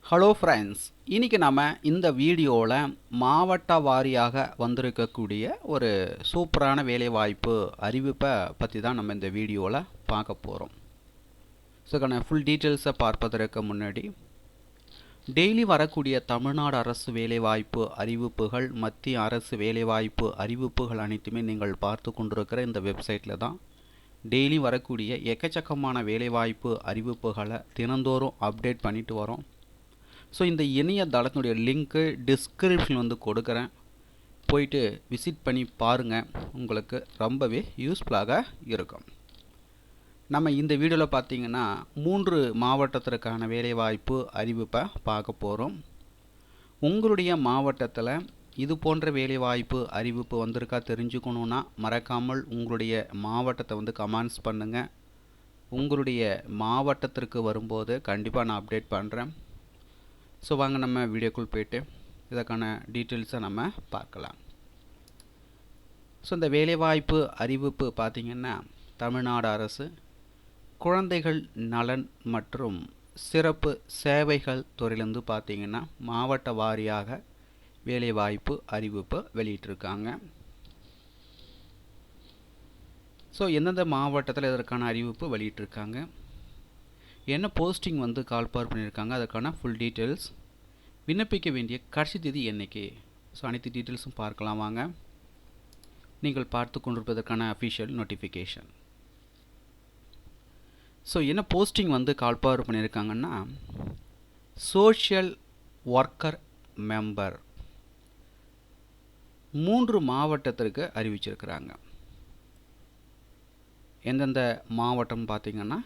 Hello friends, இன்றைக்கி நம்ம இந்த வீடியோவில் மாவட்ட வாரியாக வந்திருக்கக்கூடிய ஒரு சூப்பரான வேலைவாய்ப்பு அறிவிப்பை பற்றி தான் நம்ம இந்த வீடியோவில் பார்க்க போகிறோம். ஸோ ஃபுல் டீட்டெயில்ஸை பார்ப்பதற்கு முன்னாடி டெய்லி வரக்கூடிய தமிழ்நாடு அரசு வேலைவாய்ப்பு அறிவிப்புகள், மத்திய அரசு வேலைவாய்ப்பு அறிவிப்புகள் அனைத்துமே நீங்கள் பார்த்து கொண்டிருக்கிற இந்த வெப்சைட்டில் தான் டெய்லி வரக்கூடிய எக்கச்சக்கமான வேலைவாய்ப்பு அறிவிப்புகளை தினந்தோறும் அப்டேட் பண்ணிட்டு வரோம். ஸோ இந்த இணையதளத்தினுடைய லிங்க்கு டிஸ்கிரிப்ஷன் கொடுக்குறேன், போயிட்டு விசிட் பண்ணி பாருங்கள், உங்களுக்கு ரொம்பவே யூஸ்ஃபுல்லாக இருக்கும். நம்ம இந்த வீடியோவில் பார்த்திங்கன்னா 3 மாவட்டத்திற்கான வேலைவாய்ப்பு அறிவிப்பை பார்க்க போகிறோம். உங்களுடைய மாவட்டத்தில் இது போன்ற வேலைவாய்ப்பு அறிவிப்பு வந்திருக்கா தெரிஞ்சுக்கணுன்னா மறக்காமல் உங்களுடைய மாவட்டத்தை கமெண்ட்ஸ் பண்ணுங்கள். உங்களுடைய மாவட்டத்திற்கு வரும்போது கண்டிப்பாக நான் அப்டேட் பண்ணுறேன். ஸோ வாங்க நம்ம வீடியோக்குள் போய்ட்டு இதற்கான டீட்டெயில்ஸை நம்ம பார்க்கலாம். ஸோ இந்த வேலைவாய்ப்பு அறிவிப்பு பார்த்திங்கன்னா தமிழ்நாடு அரசு குழந்தைகள் நலன் மற்றும் சிறப்பு சேவைகள் துறையிலேருந்து பார்த்திங்கன்னா மாவட்ட வாரியாக வேலைவாய்ப்பு அறிவிப்பு வெளியிட்டிருக்காங்க. ஸோ எந்தெந்த மாவட்டத்தில் இதற்கான அறிவிப்பு வெளியிட்டிருக்காங்க, என்ன போஸ்டிங் கால்பார் பண்ணியிருக்காங்க, அதுக்கான ஃபுல் டீட்டெயில்ஸ், விண்ணப்பிக்க வேண்டிய கடைசி தேதி என்னைக்கு, ஸோ அனைத்து டீட்டெயில்ஸும் பார்க்கலாம் வாங்க. நீங்கள் பார்த்து கொண்டிருப்பதற்கான அஃபிஷியல் நோட்டிஃபிகேஷன். ஸோ என்ன போஸ்டிங் கால்பார் பண்ணியிருக்காங்கன்னா சோஷியல் ஒர்க்கர் மெம்பர் 3 மாவட்டத்திற்கு அறிவிச்சிருக்கிறாங்க. எந்தெந்த மாவட்டம் பார்த்திங்கன்னா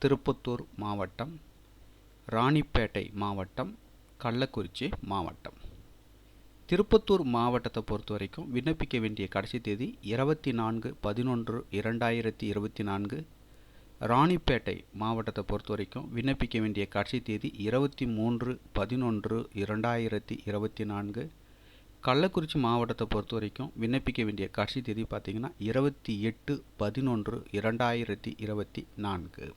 திருப்பத்தூர் மாவட்டம், ராணிப்பேட்டை மாவட்டம், கள்ளக்குறிச்சி மாவட்டம். திருப்பத்தூர் மாவட்டத்தை பொறுத்த வரைக்கும் விண்ணப்பிக்க வேண்டிய கடைசி தேதி 24/11/2024. ராணிப்பேட்டை மாவட்டத்தை பொறுத்த வரைக்கும் விண்ணப்பிக்க வேண்டிய கடைசி தேதி 23/11/2024. கள்ளக்குறிச்சி மாவட்டத்தை பொறுத்த வரைக்கும் விண்ணப்பிக்க வேண்டிய கடைசி தேதி பார்த்திங்கன்னா 28/11/2024.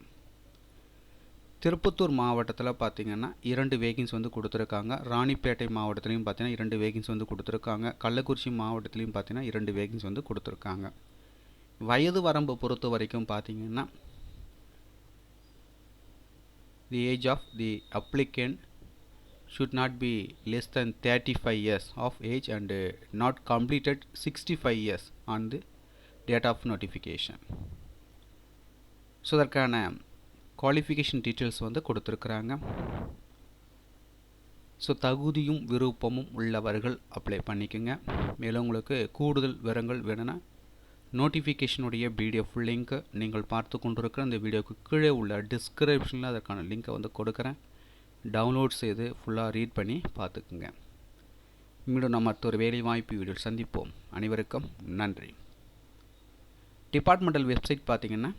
திருப்பத்தூர் மாவட்டத்தில் பார்த்திங்கன்னா 2 வேகன்ஸ் கொடுத்துருக்காங்க. ராணிப்பேட்டை மாவட்டத்திலையும் பார்த்திங்கன்னா 2 வேகன்ஸ் கொடுத்துருக்காங்க. கள்ளக்குறிச்சி மாவட்டத்திலையும் பார்த்திங்கன்னா 2 வேகன்ஸ் கொடுத்துருக்காங்க. வயது வரம்பு பொறுத்த வரைக்கும் பார்த்திங்கன்னா the age of the applicant should not be less than 35 years of age and not completed 65 years on the date of notification. So அதற்கான குவாலிஃபிகேஷன் டீட்டெயில்ஸ் கொடுத்துருக்குறாங்க. ஸோ தகுதியும் விருப்பமும் உள்ளவர்கள் அப்ளை பண்ணிக்கோங்க. மேலும் உங்களுக்கு கூடுதல் விவரங்கள் வேணும்னா நோட்டிஃபிகேஷனுடைய பிடிஎஃப் லிங்க்கு நீங்கள் பார்த்து கொண்டிருக்கிற இந்த வீடியோவுக்கு கீழே உள்ள டிஸ்கிரிப்ஷனில் அதற்கான லிங்க்கை கொடுக்குறேன். டவுன்லோட் செய்து ஃபுல்லாக ரீட் பண்ணி பார்த்துக்குங்க. மீண்டும் நம்ம மற்றொரு வேலைவாய்ப்பு வீடியோ சந்திப்போம். அனைவருக்கும் நன்றி. டிபார்ட்மெண்டல் வெப்சைட் பார்த்திங்கன்னா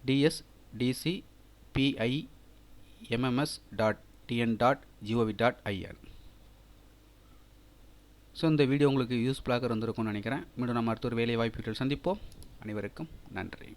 dsdcpimms.tn.gov.in. ஸோ இந்த வீடியோ உங்களுக்கு யூஸ்ஃபுல்லாக இருந்திருக்கும்னு நினைக்கிறேன். மீண்டும் நம்ம அடுத்த ஒரு வேலைவாய்ப்பு வீடியோ சந்திப்போம். அனைவருக்கும் நன்றி.